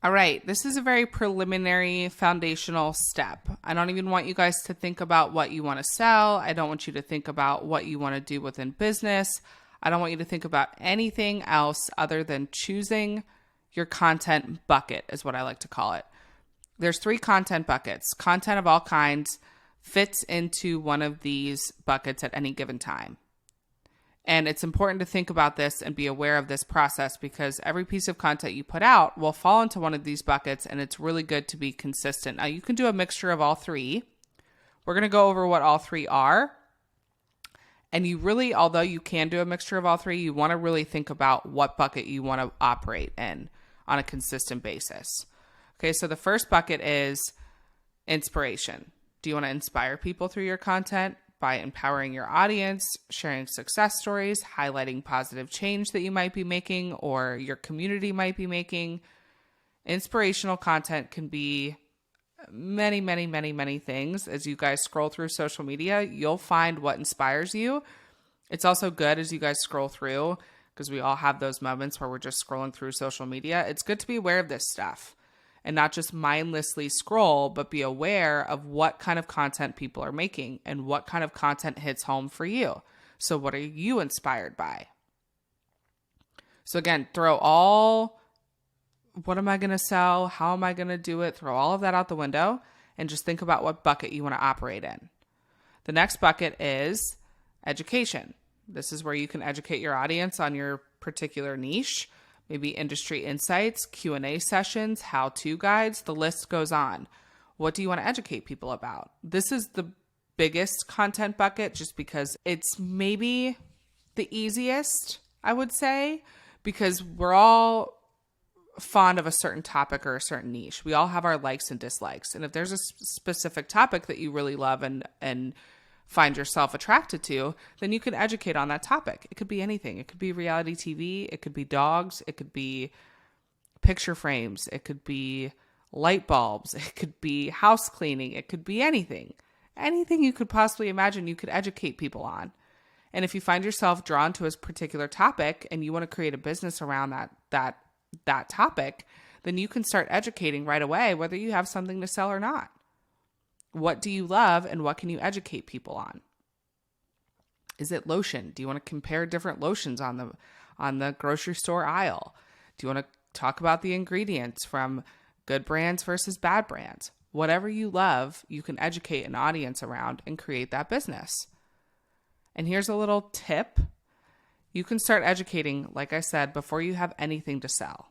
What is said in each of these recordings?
All right, this is a very preliminary foundational step. I don't even want you guys to think about what you want to sell. I don't want you to think about what you want to do within business. I don't want you to think about anything else other than choosing your content bucket, is what I like to call it. There's 3 content buckets. Content of all kinds fits into one of these buckets at any given time. And it's important to think about this and be aware of this process because every piece of content you put out will fall into one of these buckets, and it's really good to be consistent. Now, you can do a mixture of all 3. We're going to go over what all 3 are. And you really, although you can do a mixture of all 3, you want to really think about what bucket you want to operate in on a consistent basis. Okay, so the first bucket is inspiration. Do you want to inspire people through your content? By empowering your audience, sharing success stories, highlighting positive change that you might be making or your community might be making. Inspirational content can be many, many, many, many things. As you guys scroll through social media, you'll find what inspires you. It's also good as you guys scroll through, because we all have those moments where we're just scrolling through social media. It's good to be aware of this stuff and not just mindlessly scroll, but be aware of what kind of content people are making and what kind of content hits home for you. So what are you inspired by? So again, what am I going to sell? How am I going to do it? Throw all of that out the window and just think about what bucket you want to operate in. The next bucket is education. This is where you can educate your audience on your particular niche. Maybe industry insights, Q&A sessions, how-to guides, the list goes on. What do you want to educate people about? This is the biggest content bucket just because it's maybe the easiest, I would say, because we're all fond of a certain topic or a certain niche. We all have our likes and dislikes. And if there's a specific topic that you really love and find yourself attracted to, then you can educate on that topic. It could be anything. It could be reality TV. It could be dogs. It could be picture frames. It could be light bulbs. It could be house cleaning. It could be anything. Anything you could possibly imagine you could educate people on. And if you find yourself drawn to a particular topic and you want to create a business around that topic, then you can start educating right away whether you have something to sell or not. What do you love and what can you educate people on? Is it lotion? Do you want to compare different lotions on the grocery store aisle? Do you want to talk about the ingredients from good brands versus bad brands? Whatever you love, you can educate an audience around and create that business. And here's a little tip. You can start educating, like I said, before you have anything to sell.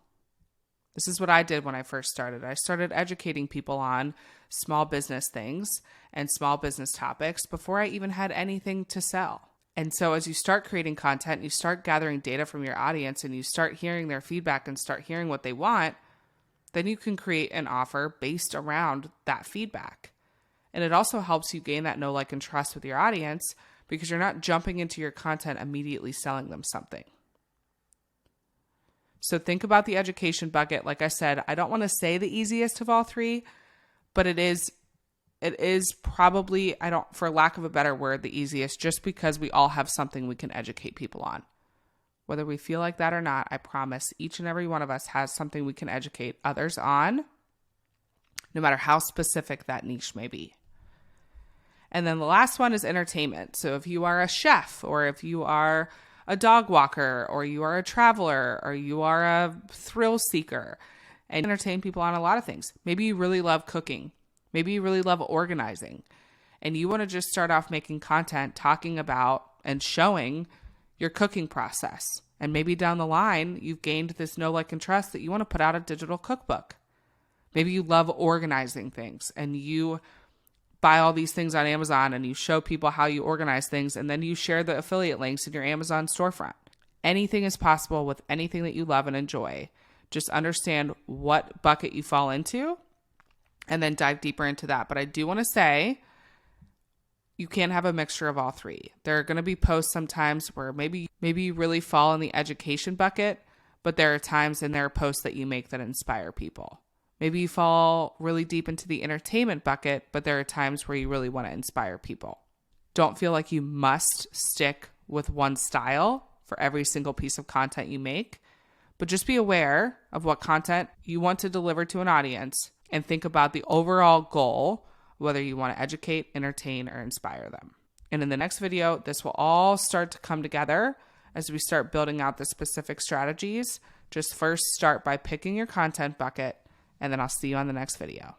This is what I did when I first started. I started educating people on small business things and small business topics before I even had anything to sell. And so as you start creating content, you start gathering data from your audience and you start hearing their feedback and start hearing what they want, then you can create an offer based around that feedback. And it also helps you gain that know, like, and trust with your audience because you're not jumping into your content immediately selling them something. So think about the education bucket. Like I said, I don't want to say the easiest of all 3, but it is probably, for lack of a better word, the easiest just because we all have something we can educate people on. Whether we feel like that or not, I promise each and every one of us has something we can educate others on, no matter how specific that niche may be. And then the last one is entertainment. So if you are a chef or if you are a dog walker, or you are a traveler, or you are a thrill seeker, and entertain people on a lot of things. Maybe you really love cooking. Maybe you really love organizing, and you want to just start off making content talking about and showing your cooking process. And maybe down the line, you've gained this know, like, and trust that you want to put out a digital cookbook. Maybe you love organizing things, and you buy all these things on Amazon and you show people how you organize things and then you share the affiliate links in your Amazon storefront. Anything is possible with anything that you love and enjoy. Just understand what bucket you fall into and then dive deeper into that. But I do want to say you can have a mixture of all 3. There are going to be posts sometimes where maybe you really fall in the education bucket, but there are times and there are posts that you make that inspire people. Maybe you fall really deep into the entertainment bucket, but there are times where you really want to inspire people. Don't feel like you must stick with one style for every single piece of content you make, But just be aware of what content you want to deliver to an audience and think about the overall goal, whether you want to educate, entertain, or inspire them. And in the next video, this will all start to come together as we start building out the specific strategies. Just first start by picking your content bucket, and then I'll see you on the next video.